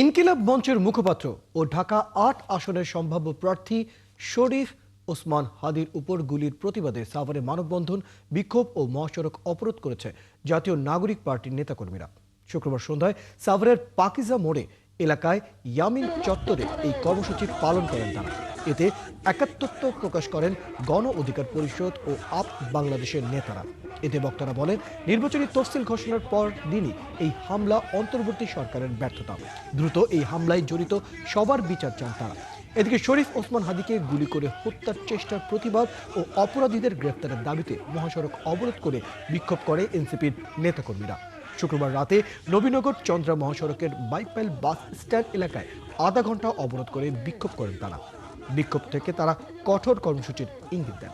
ইনকিলাব মঞ্চের মুখপাত্র ও ঢাকা ৮ আসনের সম্ভাব্য প্রার্থী শরীফ ওসমান হাদির উপর গুলির প্রতিবাদে সাভারে মানববন্ধন, বিক্ষোভ ও মহাসড়ক অবরোধ করেছে জাতীয় নাগরিক পার্টির নেতাকর্মীরা। শুক্রবার সন্ধ্যায় সাভারের পাকিজা মোড়ে এলাকায় ইয়ামিন চত্বরে এই কর্মসূচি পালন করেন তারা। এতে একাত্মত্ব প্রকাশ করেন গণ অধিকার পরিষদ ও আপ বাংলাদেশের নেতারা। এতে বক্তারা বলেন, নির্বাচনী তফসিল ঘোষণার পর দিনই এই হামলা অন্তর্বর্তী সরকারের ব্যর্থতা। দ্রুত এই হামলায় জড়িত সবার বিচার চান তারা। এদিকে শরীফ ওসমান হাদিকে গুলি করে হত্যার চেষ্টার প্রতিবাদ ও অপরাধীদের গ্রেফতারের দাবিতে মহাসড়ক অবরোধ করে বিক্ষোভ করে এনসিপির নেতাকর্মীরা। শুক্রবার রাতে নবীনগর চন্দ্রা মহাসড়কের বাইপাইল বাস স্ট্যান্ড এলাকায় আধা ঘন্টা অবরোধ করে বিক্ষোভ করেন তারা। বিক্ষোভ থেকে তারা কঠোর কর্মসূচির ইঙ্গিত দেন।